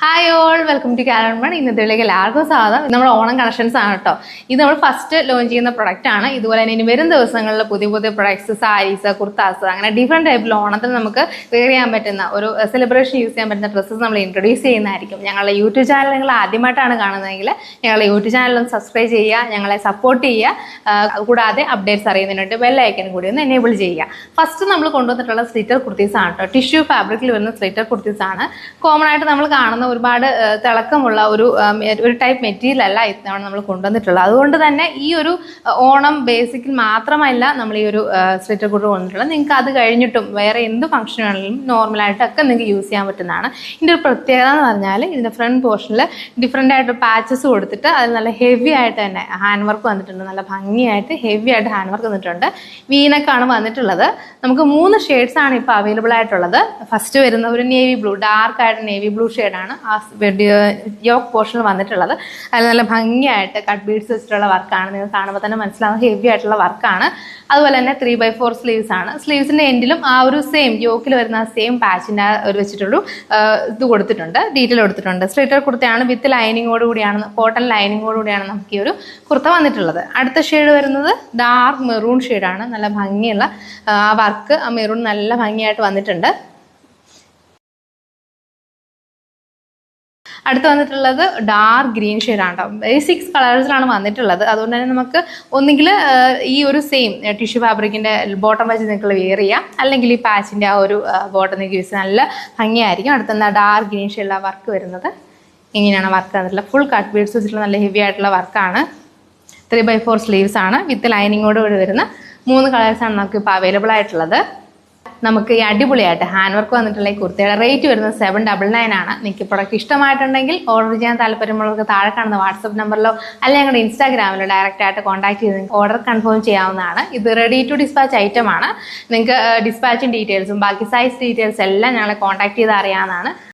Hi all, welcome to കാരൺമൺ. ഇന്നത്തേക്ക് എല്ലാവർക്കും സ്വാഗതം. നമ്മുടെ ഓണം കളക്ഷൻസ് ആണ് കേട്ടോ. ഇത് നമ്മൾ ഫസ്റ്റ് ലോഞ്ച് ചെയ്യുന്ന പ്രൊഡക്റ്റ് ആണ്. ഇതുപോലെ തന്നെ ഇനി വരും ദിവസങ്ങളിൽ പുതിയ പുതിയ പ്രൊഡക്ട്സ്, സാരീസ്, കുർത്താസ്, അങ്ങനെ ഡിഫറെൻറ്റ് ടൈപ്പിൽ ഓണത്തിന് നമുക്ക് വെയർ ചെയ്യാൻ പറ്റുന്ന ഒരു സെലിബ്രേഷൻ യൂസ് ചെയ്യാൻ പറ്റുന്ന ഡ്രസ്സസ് നമ്മൾ ഇൻട്രൊഡ്യൂസ് ചെയ്യുന്നതായിരിക്കും. ഞങ്ങളുടെ യൂട്യൂബ് ചാനൽ നിങ്ങൾ ആദ്യമായിട്ടാണ് കാണുന്നതെങ്കിൽ ഞങ്ങളുടെ യൂട്യൂബ് ചാനൽ ഒന്ന് സബ്സ്ക്രൈബ് ചെയ്യുക, ഞങ്ങളെ സപ്പോർട്ട് ചെയ്യുക. കൂടാതെ അപ്ഡേറ്റ്സ് അറിയുന്നതിനായിട്ട് ബെൽ ഐക്കൺ കൂടി ഒന്ന് എനേബിൾ ചെയ്യുക. ഫസ്റ്റ് നമ്മൾ കൊണ്ടുവന്നിട്ടുള്ള സ്ലിറ്റർ കുർത്തീസ് ആണ് കേട്ടോ. ടിഷ്യൂ ഫാബ്രിക്കിൽ വരുന്ന സ്ലിറ്റർ കുർത്തീസ് ആണ്. കോമൺ ആയിട്ട് നമ്മൾ കാണുന്ന ഒരുപാട് തിളക്കമുള്ള ഒരു ടൈപ്പ് മെറ്റീരിയൽ അല്ല ഇത്തവണ നമ്മൾ കൊണ്ടുവന്നിട്ടുള്ളത്. അതുകൊണ്ട് തന്നെ ഈ ഒരു ഓണം ബേസിക്കിൽ മാത്രമല്ല നമ്മൾ ഈ ഒരു സ്ലിറ്റർ കുർത്ത കൊണ്ടിട്ടുള്ളത്. നിങ്ങൾക്ക് അത് കഴിഞ്ഞിട്ടും വേറെ എന്ത് ഫംഗ്ഷൻ ആണെങ്കിലും നോർമലായിട്ടൊക്കെ നിങ്ങൾക്ക് യൂസ് ചെയ്യാൻ പറ്റുന്നതാണ്. ഇതിൻ്റെ ഒരു പ്രത്യേകത എന്ന് പറഞ്ഞാൽ ഇതിൻ്റെ ഫ്രണ്ട് പോർഷനിൽ ഡിഫറെൻ്റ് ആയിട്ട് പാച്ചസ് കൊടുത്തിട്ട് അതിൽ നല്ല ഹെവി ആയിട്ട് തന്നെ ഹാൻഡ് വർക്ക് വന്നിട്ടുണ്ട്. നല്ല ഭംഗിയായിട്ട് ഹെവി ആയിട്ട് ഹാൻഡ് വർക്ക് വന്നിട്ടുണ്ട്. വീനക്കാണ് വന്നിട്ടുള്ളത്. നമുക്ക് 3 ഷെയ്ഡ്സ് ആണ് ഇപ്പോൾ അവൈലബിൾ ആയിട്ടുള്ളത്. ഫസ്റ്റ് വരുന്ന ഒരു നേവി ബ്ലൂ, ഡാർക്ക് ആയിട്ട് നേവി ബ്ലൂ ഷെയ്ഡാണ് ആ യോക്ക് പോർഷനിൽ വന്നിട്ടുള്ളത്. അതിൽ നല്ല ഭംഗിയായിട്ട് കട്ട് ബീഡ്സ് വെച്ചിട്ടുള്ള വർക്കാണ്. നിങ്ങൾ കാണുമ്പോൾ തന്നെ മനസ്സിലാവുന്ന ഹെവി ആയിട്ടുള്ള വർക്കാണ്. അതുപോലെ തന്നെ 3/4 സ്ലീവ്സ് ആണ്. സ്ലീവ്സിൻ്റെ എൻഡിലും ആ ഒരു സെയിം യോക്കിൽ വരുന്ന സെയിം പാച്ചിൻ്റെ ഒരു വെച്ചിട്ടൊരു ഇത് കൊടുത്തിട്ടുണ്ട്, ഡീറ്റെയിൽ കൊടുത്തിട്ടുണ്ട്. സ്ലിറ്റർ കുർത്തയാണ്, വിത്ത് ലൈനിങ്ങോട് കൂടിയാണ്, കോട്ടൺ ലൈനിങ്ങോട് കൂടിയാണ് നമുക്ക് ഈ ഒരു കുർത്ത വന്നിട്ടുള്ളത്. അടുത്ത ഷെയ്ഡ് വരുന്നത് ഡാർക്ക് മെറൂൺ ഷെയ്ഡാണ്. നല്ല ഭംഗിയുള്ള ആ വർക്ക്, ആ മെറൂൺ നല്ല ഭംഗിയായിട്ട് വന്നിട്ടുണ്ട്. അടുത്ത് വന്നിട്ടുള്ളത് ഡാർക്ക് ഗ്രീൻ ഷെയ്ഡാണ് കേട്ടോ. 6 കളേഴ്സിലാണ് വന്നിട്ടുള്ളത്. അതുകൊണ്ട് തന്നെ നമുക്ക് ഒന്നുകിൽ ഈ ഒരു സെയിം ടിഷ്യൂ ഫാബ്രിക്കിൻ്റെ ബോട്ടം വെച്ച് നിങ്ങൾക്ക് വെയർ ചെയ്യാം, അല്ലെങ്കിൽ ഈ പാച്ചിൻ്റെ ആ ഒരു ബോട്ടം നിങ്ങൾക്ക് യൂസ് ചെയ്യാൻ നല്ല ഭംഗിയായിരിക്കും. അടുത്ത ഡാർക്ക് ഗ്രീൻ ഷെയ്ഡിലാണ് വർക്ക് വരുന്നത്. ഇങ്ങനെയാണ് വർക്ക് വന്നിട്ടുള്ളത്. ഫുൾ കട്ട് ബീഡ്സ് വെച്ചിട്ടുള്ള നല്ല ഹെവി ആയിട്ടുള്ള വർക്കാണ്. 3/4 സ്ലീവ്സ് ആണ്. വിത്ത് ലൈനിങ്ങോട് കൂടി വരുന്ന 3 കളേഴ്സാണ് നമുക്ക് ഇപ്പോൾ അവൈലബിൾ ആയിട്ടുള്ളത്. നമുക്ക് ഈ അടിപൊളിയായിട്ട് ഹാൻഡ് വർക്ക് വന്നിട്ടുള്ള ഈ കുർത്തയുടെ റേറ്റ് വരുന്നത് 799 ആണ്. നിങ്ങൾക്ക് പ്രൊഡക്റ്റ് ഇഷ്ടമായിട്ടുണ്ടെങ്കിൽ ഓർഡർ ചെയ്യാൻ താല്പര്യമുള്ളവർക്ക് താഴെ കാണുന്ന വാട്സപ്പ് നമ്പറിലോ അല്ലെങ്കിൽ ഞങ്ങളുടെ ഇൻസ്റ്റാഗ്രാമിലോ ഡയറക്റ്റ് ആയിട്ട് കോൺടാക്ട് ചെയ്ത് നിങ്ങൾക്ക് ഓർഡർ കൺഫേം ചെയ്യാവുന്നതാണ്. ഇത് റെഡി ടു ഡിസ്പാച്ച് ഐറ്റം ആണ്. നിങ്ങൾക്ക് ഡിസ്പാച്ചിങ് ഡീറ്റെയിൽസും ബാക്കി സൈസ് ഡീറ്റെയിൽസ് എല്ലാം ഞങ്ങളെ കോൺടാക്ട് ചെയ്ത് അറിയാവുന്നതാണ്.